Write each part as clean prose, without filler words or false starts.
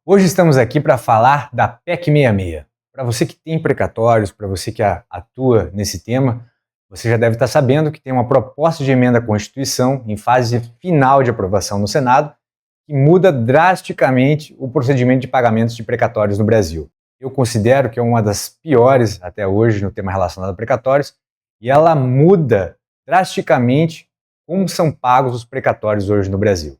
Hoje estamos aqui para falar da PEC 66. Para você que tem precatórios, para você que atua nesse tema, você já deve estar sabendo que tem uma proposta de emenda à Constituição em fase final de aprovação no Senado que muda drasticamente o procedimento de pagamentos de precatórios no Brasil. Eu considero que é uma das piores até hoje no tema relacionado a precatórios e ela muda drasticamente como são pagos os precatórios hoje no Brasil.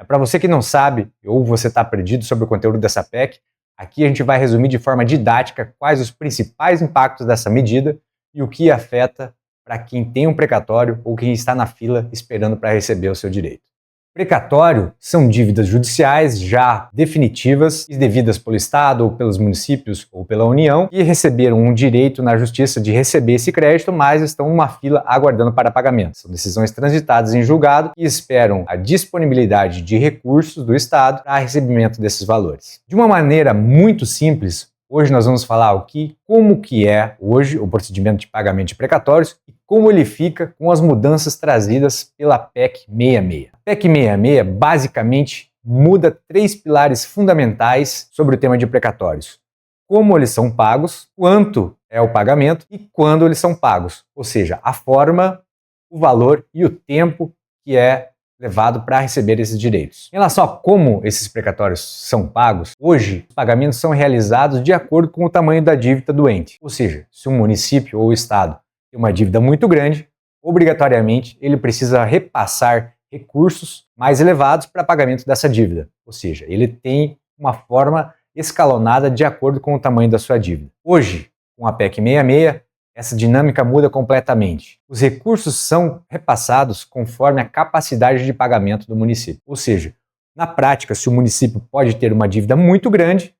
Para você que não sabe, ou você está perdido sobre o conteúdo dessa PEC, aqui a gente vai resumir de forma didática quais os principais impactos dessa medida e o que afeta para quem tem um precatório ou quem está na fila esperando para receber o seu direito. Precatório são dívidas judiciais já definitivas e devidas pelo Estado ou pelos municípios ou pela União que receberam um direito na justiça de receber esse crédito, mas estão numa fila aguardando para pagamento. São decisões transitadas em julgado e esperam a disponibilidade de recursos do Estado para recebimento desses valores. De uma maneira muito simples, hoje nós vamos falar como que é hoje o procedimento de pagamento de precatórios e como ele fica com as mudanças trazidas pela PEC 66. A PEC 66 basicamente muda três pilares fundamentais sobre o tema de precatórios: como eles são pagos, quanto é o pagamento e quando eles são pagos, ou seja, a forma, o valor e o tempo que é levado para receber esses direitos. Em relação a como esses precatórios são pagos, hoje os pagamentos são realizados de acordo com o tamanho da dívida do ente. Ou seja, se um município ou o Estado tem uma dívida muito grande, obrigatoriamente ele precisa repassar recursos mais elevados para pagamento dessa dívida. Ou seja, ele tem uma forma escalonada de acordo com o tamanho da sua dívida. Hoje, com a PEC 66, essa dinâmica muda completamente. Os recursos são repassados conforme a capacidade de pagamento do município. Ou seja, na prática, se o município pode ter uma dívida muito grande,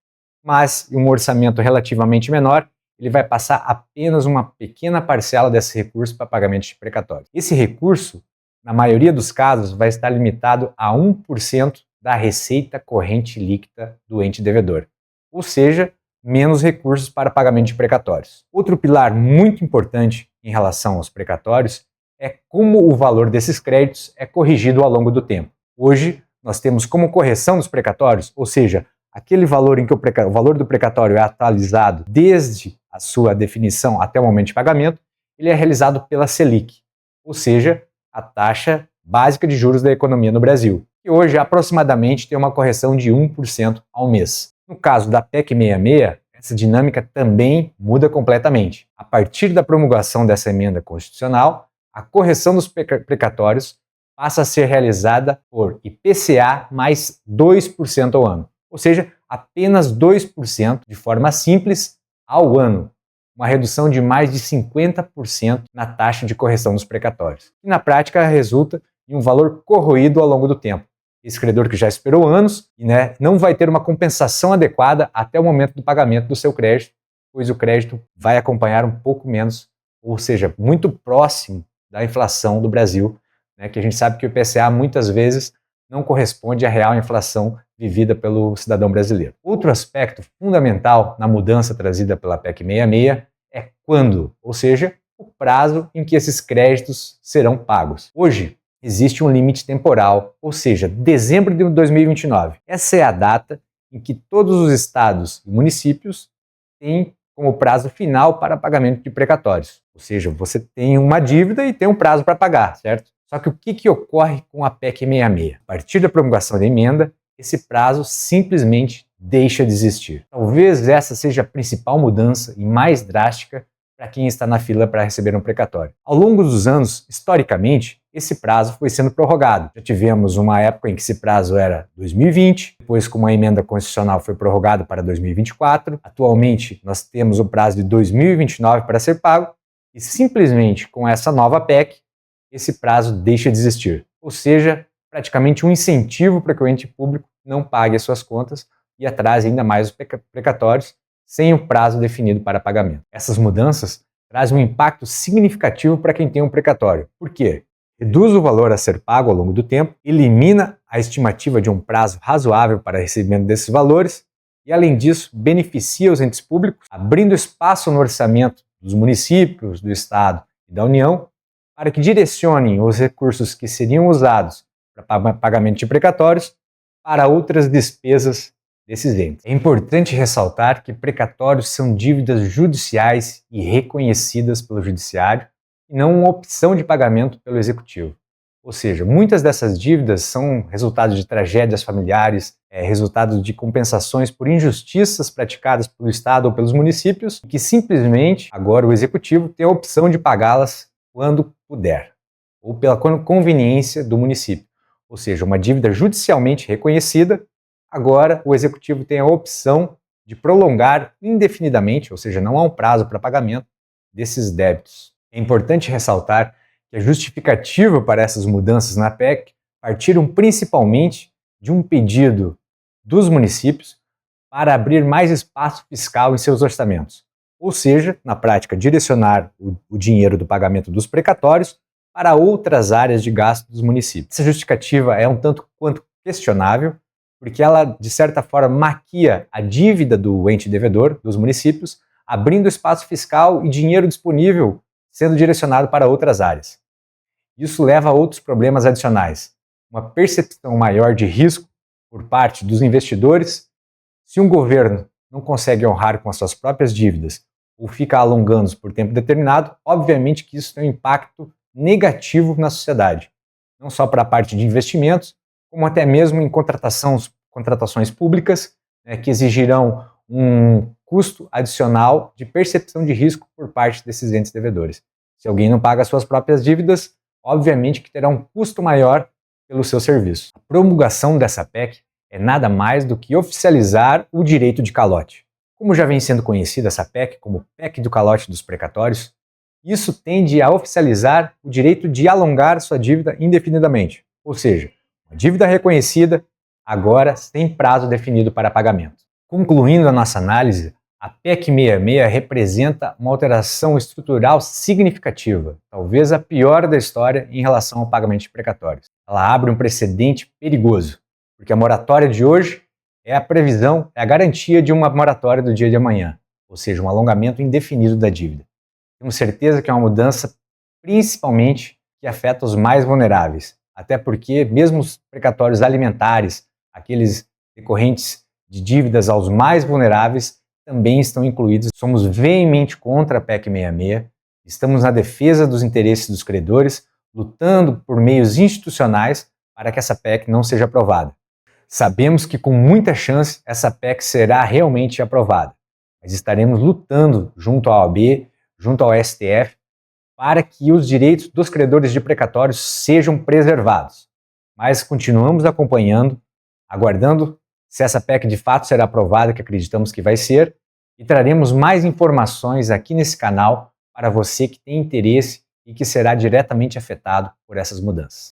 mas um orçamento relativamente menor, ele vai passar apenas uma pequena parcela desse recurso para pagamento de precatório. Esse recurso, na maioria dos casos, vai estar limitado a 1% da receita corrente líquida do ente devedor. Ou seja, menos recursos para pagamento de precatórios. Outro pilar muito importante em relação aos precatórios é como o valor desses créditos é corrigido ao longo do tempo. Hoje, nós temos como correção dos precatórios, ou seja, aquele valor em que o valor do precatório é atualizado desde a sua definição até o momento de pagamento, ele é realizado pela Selic, ou seja, a taxa básica de juros da economia no Brasil, que hoje aproximadamente tem uma correção de 1% ao mês. No caso da PEC 66, essa dinâmica também muda completamente. A partir da promulgação dessa emenda constitucional, a correção dos precatórios passa a ser realizada por IPCA mais 2% ao ano, ou seja, apenas 2% de forma simples ao ano, uma redução de mais de 50% na taxa de correção dos precatórios, e na prática resulta em um valor corroído ao longo do tempo. Esse credor que já esperou anos e não vai ter uma compensação adequada até o momento do pagamento do seu crédito, pois o crédito vai acompanhar um pouco menos, ou seja, muito próximo da inflação do Brasil, que a gente sabe que o IPCA muitas vezes não corresponde à real inflação vivida pelo cidadão brasileiro. Outro aspecto fundamental na mudança trazida pela PEC 66 é quando, ou seja, o prazo em que esses créditos serão pagos. Hoje, existe um limite temporal, ou seja, dezembro de 2029. Essa é a data em que todos os estados e municípios têm como prazo final para pagamento de precatórios. Ou seja, você tem uma dívida e tem um prazo para pagar, certo? Só que o que ocorre com a PEC 66? A partir da promulgação da emenda, esse prazo simplesmente deixa de existir. Talvez essa seja a principal mudança e mais drástica para quem está na fila para receber um precatório. Ao longo dos anos, historicamente, esse prazo foi sendo prorrogado. Já tivemos uma época em que esse prazo era 2020, depois com uma emenda constitucional foi prorrogado para 2024, atualmente nós temos o prazo de 2029 para ser pago e simplesmente com essa nova PEC, esse prazo deixa de existir. Ou seja, praticamente um incentivo para que o ente público não pague as suas contas e atrase ainda mais os precatórios sem um prazo definido para pagamento. Essas mudanças trazem um impacto significativo para quem tem um precatório. Por quê? Reduz o valor a ser pago ao longo do tempo, elimina a estimativa de um prazo razoável para recebimento desses valores e, além disso, beneficia os entes públicos, abrindo espaço no orçamento dos municípios, do Estado e da União para que direcionem os recursos que seriam usados para pagamento de precatórios para outras despesas desses entes. É importante ressaltar que precatórios são dívidas judiciais e reconhecidas pelo judiciário e não uma opção de pagamento pelo executivo. Ou seja, muitas dessas dívidas são resultado de tragédias familiares, resultado de compensações por injustiças praticadas pelo Estado ou pelos municípios, que simplesmente agora o executivo tem a opção de pagá-las quando puder, ou pela conveniência do município. Ou seja, uma dívida judicialmente reconhecida, agora o executivo tem a opção de prolongar indefinidamente, ou seja, não há um prazo para pagamento desses débitos. É importante ressaltar que a justificativa para essas mudanças na PEC partiram principalmente de um pedido dos municípios para abrir mais espaço fiscal em seus orçamentos, ou seja, na prática, direcionar o dinheiro do pagamento dos precatórios para outras áreas de gasto dos municípios. Essa justificativa é um tanto quanto questionável, porque ela, de certa forma, maquia a dívida do ente devedor, dos municípios, abrindo espaço fiscal e dinheiro disponível sendo direcionado para outras áreas. Isso leva a outros problemas adicionais. Uma percepção maior de risco por parte dos investidores. Se um governo não consegue honrar com as suas próprias dívidas ou fica alongando-os por tempo determinado, obviamente que isso tem um impacto negativo na sociedade. Não só para a parte de investimentos, como até mesmo em contratações públicas, que exigirão um custo adicional de percepção de risco por parte desses entes devedores. Se alguém não paga suas próprias dívidas, obviamente que terá um custo maior pelo seu serviço. A promulgação dessa PEC é nada mais do que oficializar o direito de calote. Como já vem sendo conhecida essa PEC como PEC do calote dos precatórios, isso tende a oficializar o direito de alongar sua dívida indefinidamente, ou seja, uma dívida reconhecida agora sem prazo definido para pagamento. Concluindo a nossa análise, a PEC 66 representa uma alteração estrutural significativa, talvez a pior da história em relação ao pagamento de precatórios. Ela abre um precedente perigoso, porque a moratória de hoje é a previsão, é a garantia de uma moratória do dia de amanhã, ou seja, um alongamento indefinido da dívida. Temos certeza que é uma mudança principalmente que afeta os mais vulneráveis, até porque mesmo os precatórios alimentares, aqueles decorrentes de dívidas aos mais vulneráveis, também estão incluídos. Somos veemente contra a PEC 66, estamos na defesa dos interesses dos credores, lutando por meios institucionais para que essa PEC não seja aprovada. Sabemos que com muita chance essa PEC será realmente aprovada, mas estaremos lutando junto à OAB, junto ao STF, para que os direitos dos credores de precatórios sejam preservados. Mas continuamos acompanhando, aguardando se essa PEC de fato será aprovada, que acreditamos que vai ser, e traremos mais informações aqui nesse canal para você que tem interesse e que será diretamente afetado por essas mudanças.